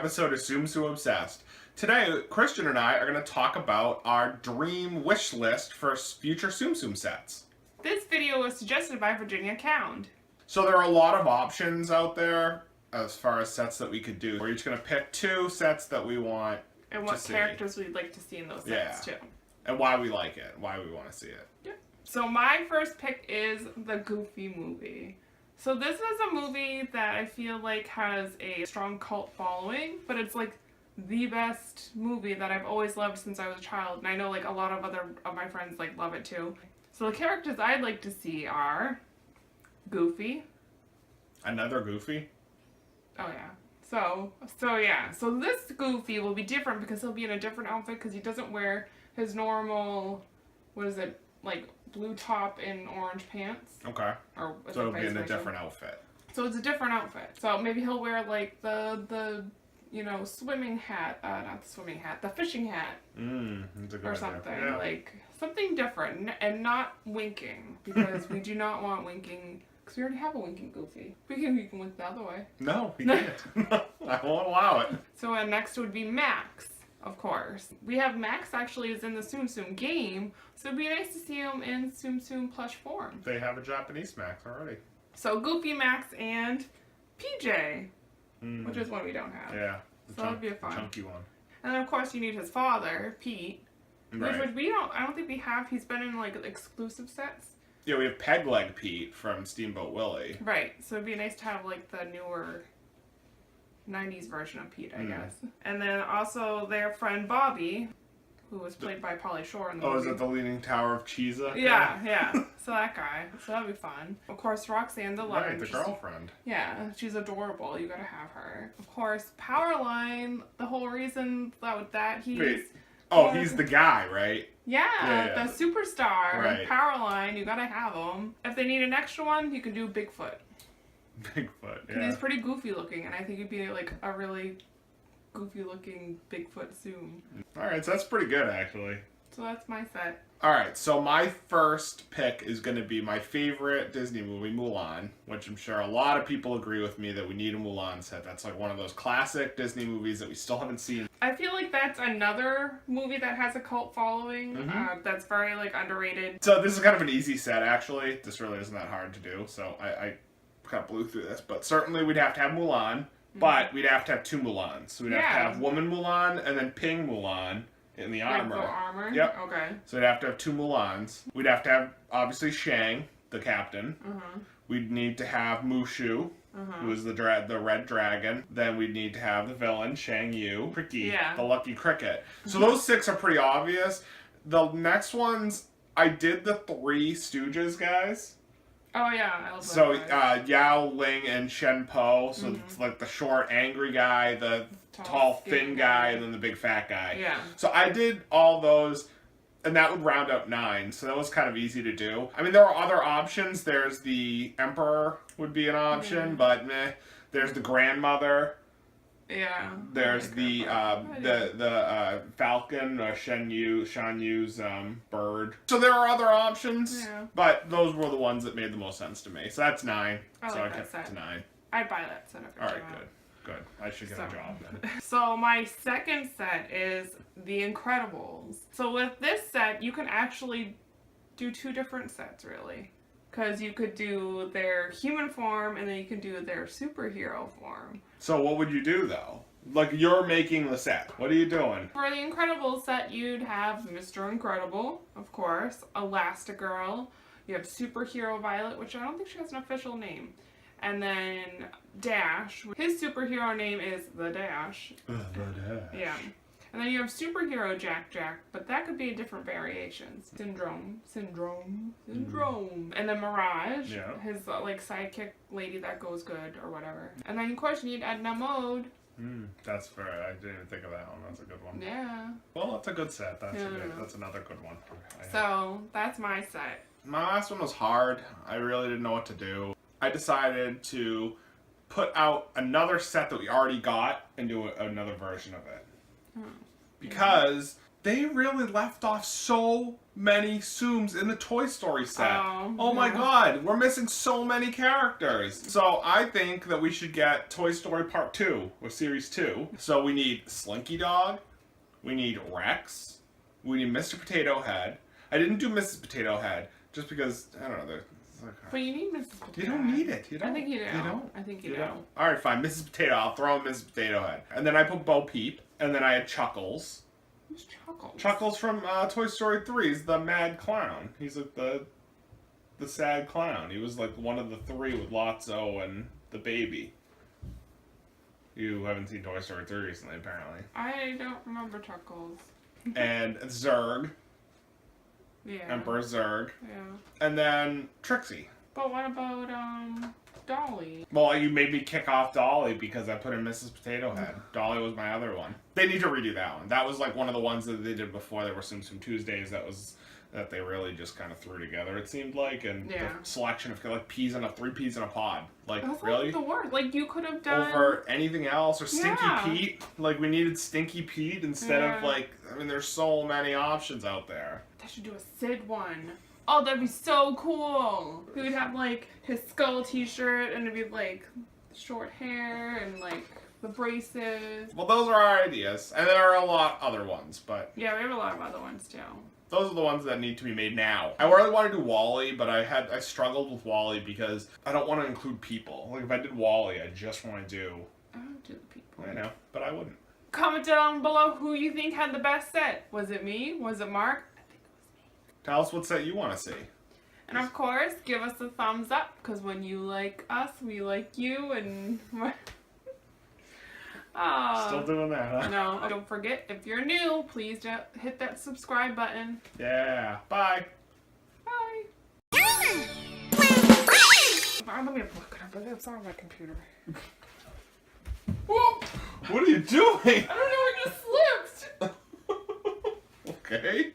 episode of Tsum Tsum Obsessed. Today, Kristian and I are going to talk about our dream wish list for future Tsum Tsum sets. This video was suggested by Virginia Cound. So there are a lot of options out there as far as sets that we could do. We're each going to pick 2 sets that we want and what characters we'd like to see in those sets too. And why we like it, why we want to see it. Yeah. So my first pick is the Goofy movie. So this is a movie that I feel like has a strong cult following, but it's like the best movie that I've always loved since I was a child, and I know like a lot of other of my friends like love it too. So the characters I'd like to see are Goofy. Another Goofy? Oh yeah. So this Goofy will be different because he'll be in a different outfit because he doesn't wear his normal, what is it, like blue top and orange pants. Okay. Or so it'll be in a different outfit. So it's a different outfit. So maybe he'll wear like the swimming hat, not the swimming hat, the fishing hat. That's a good or idea. something. Yeah. Like something different and not winking because we do not want winking because we already have a winking Goofy. We can wink the other way. No, we can't. I won't allow it. So next would be Max. Of course. We have Max actually is in the Tsum Tsum game, so it'd be nice to see him in Tsum Tsum plush form. They have a Japanese Max already. So Goofy, Max, and PJ, which is one we don't have. Yeah. So that'd be a fun. Chunky one. And then of course you need his father, Pete, Right. which I don't think we have. He's been in like exclusive sets. Yeah, we have Peg Leg Pete from Steamboat Willie. Right. So it'd be nice to have like the newer 90s version of Pete, I guess. And then also their friend Bobby, who was played by Pauly Shore in the movie. Oh, is it the Leaning Tower of Cheesa? Yeah. So that guy. So that'd be fun. Of course, Roxanne the Love. Right, the girlfriend. Yeah, she's adorable. You gotta have her. Of course, Powerline. The whole reason that he's... Wait. Oh, he's the guy, right? Yeah, the superstar. Right. Powerline. You gotta have him. If they need an extra one, you can do Bigfoot. Bigfoot, yeah. He's pretty goofy looking, and I think he'd be like a really goofy looking Bigfoot soon. Alright, so that's pretty good, actually. So that's my set. Alright, so my first pick is going to be my favorite Disney movie, Mulan, which I'm sure a lot of people agree with me that we need a Mulan set. That's like one of those classic Disney movies that we still haven't seen. I feel like that's another movie that has a cult following, that's very like underrated. So this is kind of an easy set, actually. This really isn't that hard to do, so I kind of blew through this. But certainly we'd have to have Mulan, but we'd have to have 2 Mulans. So we'd have to have Woman Mulan and then Ping Mulan. In the armor. Like the armor? Yep. Okay. So we'd have to have 2 Mulans. We'd have to have, obviously, Shang, the captain. We'd need to have Mushu, who is the red dragon. Then we'd need to have the villain, Shang Yu, Cricket, the lucky cricket. So those 6 are pretty obvious. The next ones, I did the 3 Stooges guys. Oh yeah, I love so that. Yao Ling and Shen Po. So it's like the short, angry guy, the tall thin guy, and then the big fat guy. Yeah. So I did all those, and that would round up 9. So that was kind of easy to do. I mean, there are other options. There's the Emperor would be an option, but meh. There's the grandmother. Yeah. There's the Falcon, Shan Yu's bird. So there are other options, but those were the ones that made the most sense to me. So that's 9. I so like I that kept it set. to 9. I'd buy that set if All right, good. I should get a job then. So my second set is The Incredibles. So with this set, you can actually do 2 different sets, really. Because you could do their human form, and then you can do their superhero form. So what would you do, though? Like, you're making the set. What are you doing? For the Incredibles set, you'd have Mr. Incredible, of course, Elastigirl, you have Superhero Violet, which I don't think she has an official name, and then Dash. His superhero name is The Dash. The Dash. Yeah. And then you have Superhero Jack, but that could be different variations. Syndrome. And then Mirage, his like sidekick lady that goes good or whatever. And then of course you need Edna Mode. That's fair. I didn't even think of that one. That's a good one. Yeah. Well, that's a good set. That's another good one. So that's my set. My last one was hard. I really didn't know what to do. I decided to put out another set that we already got and do another version of it. Because they really left off so many Tsums in the Toy Story set. Oh my god, we're missing so many characters. So I think that we should get Toy Story Part 2, or Series 2. So we need Slinky Dog, we need Rex, we need Mr. Potato Head. I didn't do Mrs. Potato Head, just because, I don't know, but you need Mrs. Potato Head. You don't need it. You don't. I think you do. You don't. I think you do. Alright, fine. Mrs. Potato. I'll throw in Mrs. Potato Head. And then I put Bo Peep. And then I had Chuckles. Who's Chuckles? Chuckles from Toy Story 3. He's the mad clown. He's like the sad clown. He was like one of the three with Lotso and the baby. You haven't seen Toy Story 3 recently, apparently. I don't remember Chuckles. And Zurg. Yeah. Emperor Zurg. Yeah. And then Trixie. But what about Dolly? Well, you made me kick off Dolly because I put in Mrs. Potato Head. Dolly was my other one. They need to redo that one. That was like one of the ones that they did before there were Tsum Tsum Tuesdays that they really just kind of threw together, it seemed like. And the selection of like three peas in a pod. Like, that's really? Like the worst. Like, you could have done... Over anything else, or Stinky Pete. Like, we needed Stinky Pete instead of like, I mean, there's so many options out there. They should do a Sid one. Oh, that'd be so cool. He would have like his skull t-shirt and it'd be like short hair and like the braces. Well, those are our ideas. And there are a lot other ones, but... Yeah, we have a lot of other ones too. Those are the ones that need to be made now. I really want to do Wall-E, but I struggled with Wall-E because I don't want to include people. Like, if I did Wall-E, I just want to do... I don't do the people. I know, but I wouldn't. Comment down below who you think had the best set. Was it me? Was it Mark? Tell us what set you want to see. And of course, give us a thumbs up, because when you like us, we like you, and... Still doing that, huh? No, don't forget, if you're new, please hit that subscribe button. Yeah. Bye. Bye. Let me look it up. It's on my computer. Whoa! What are you doing? I don't know, I just slipped. Okay.